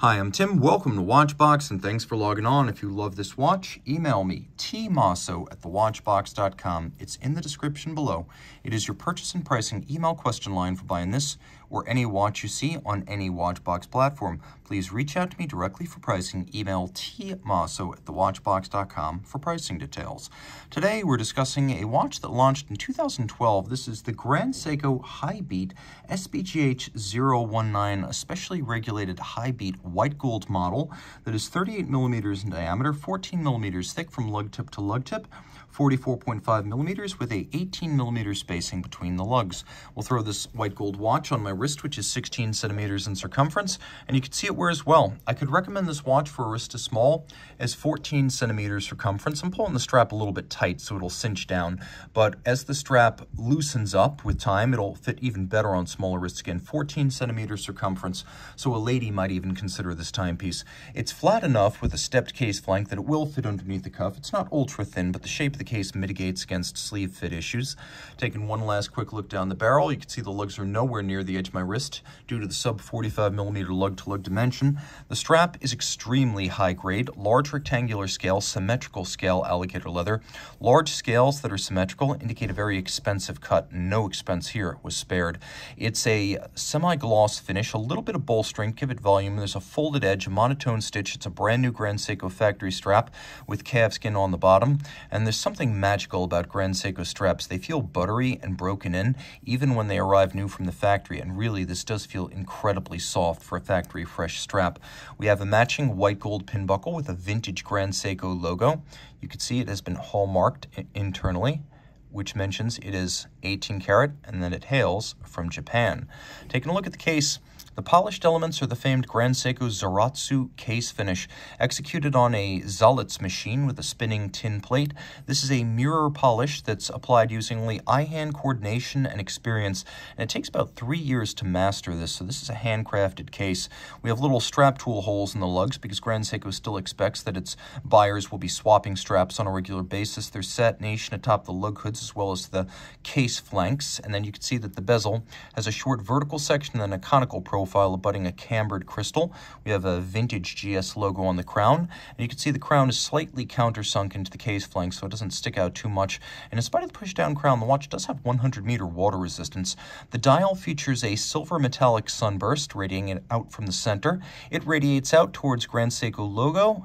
Hi, I'm Tim. Welcome to Watchbox, and thanks for logging on. If you love this watch, email me, tmosso@thewatchbox.com. It's in the description below. It is your purchase and pricing email question line for buying this or any watch you see on any Watchbox platform. Please reach out to me directly for pricing. Email tmosso@thewatchbox.com for pricing details. Today, we're discussing a watch that launched in 2012. This is the Grand Seiko High Beat SBGH019, a specially regulated high beat white gold model that is 38 millimeters in diameter, 14 millimeters thick from lug tip to lug tip, 44.5 millimeters with a 18 millimeter spacing between the lugs. We'll throw this white gold watch on my wrist, which is 16 centimeters in circumference, and you can see it wears well. I could recommend this watch for a wrist as small as 14 centimeters circumference. I'm pulling the strap a little bit tight so it'll cinch down, but as the strap loosens up with time, it'll fit even better on smaller wrists. Again, 14 centimeters circumference, so a lady might even consider this timepiece. It's flat enough with a stepped case flank that it will fit underneath the cuff. It's not ultra thin, but the shape of the case mitigates against sleeve fit issues. Taking one last quick look down the barrel, you can see the lugs are nowhere near the edge of my wrist due to the sub 45 millimeter lug-to-lug dimension. The strap is extremely high grade, large rectangular scale, symmetrical scale alligator leather. Large scales that are symmetrical indicate a very expensive cut. No expense here was spared. It's a semi-gloss finish, a little bit of bolstering, give it volume. There's a folded edge, a monotone stitch. It's a brand new Grand Seiko factory strap with calfskin on the bottom, and there's something magical about Grand Seiko straps. They feel buttery and broken in even when they arrive new from the factory, and really this does feel incredibly soft for a factory fresh strap. We have a matching white gold pin buckle with a vintage Grand Seiko logo. You can see it has been hallmarked internally, which mentions it is 18 karat and that it hails from Japan. Taking a look at the case, the polished elements are the famed Grand Seiko Zaratsu case finish, executed on a Zalitz machine with a spinning tin plate. This is a mirror polish that's applied using only eye-hand coordination and experience, and it takes about 3 years to master this, so this is a handcrafted case. We have little strap tool holes in the lugs because Grand Seiko still expects that its buyers will be swapping straps on a regular basis. There's satination atop the lug hoods as well as the case flanks, and then you can see that the bezel has a short vertical section and a conical profile abutting a cambered crystal. We have a vintage GS logo on the crown, and you can see the crown is slightly countersunk into the case flank so it doesn't stick out too much. And in spite of the push-down crown, the watch does have 100-meter water resistance. The dial features a silver metallic sunburst radiating out from the center. It radiates out towards Grand Seiko logo,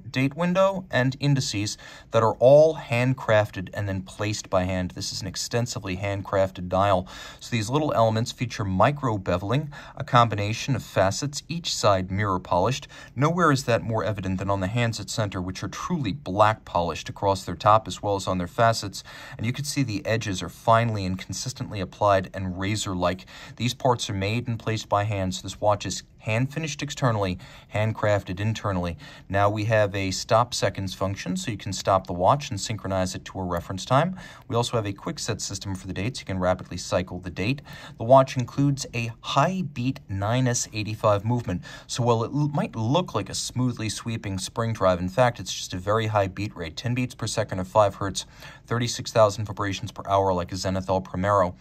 date window, and indices that are all handcrafted and then placed by hand. This is an extensively handcrafted dial. So these little elements feature micro beveling, a combination of facets, each side mirror polished. Nowhere is that more evident than on the hands at center, which are truly black polished across their top as well as on their facets. And you can see the edges are finely and consistently applied and razor-like. These parts are made and placed by hand, so this watch is hand-finished externally, handcrafted internally. Now we have a stop seconds function, so you can stop the watch and synchronize it to a reference time. We also have a quick set system for the dates. You can rapidly cycle the date. The watch includes a high beat 9S85 movement, so while it might look like a smoothly sweeping spring drive, in fact, it's just a very high beat rate, 10 beats per second or 5 hertz, 36,000 vibrations per hour like a Zenith El Primero.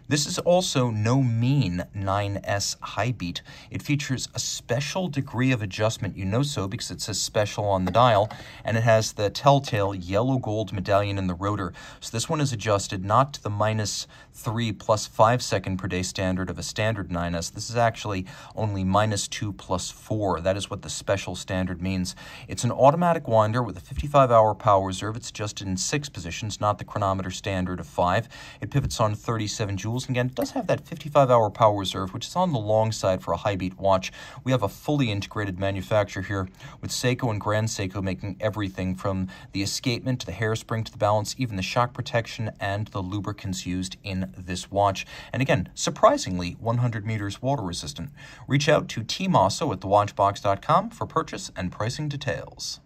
This is also no mean 9S high beat. It features a special degree of adjustment. You know so because it says special on the dial, and it has the telltale yellow gold medallion in the rotor. So this one is adjusted not to the -3 + 5 second per day standard of a standard 9S. This is actually only -2 + 4. That is what the special standard means. It's an automatic winder with a 55-hour power reserve. It's adjusted in 6 positions, not the chronometer standard of 5. It pivots on 37 joules. And again, it does have that 55-hour power reserve, which is on the long side for a high-beat watch. We have a fully integrated manufacturer here, with Seiko and Grand Seiko making everything from the escapement to the hairspring to the balance, even the shock protection and the lubricants used in this watch. And again, surprisingly, 100 meters water resistant. Reach out to tmosso@thewatchbox.com for purchase and pricing details.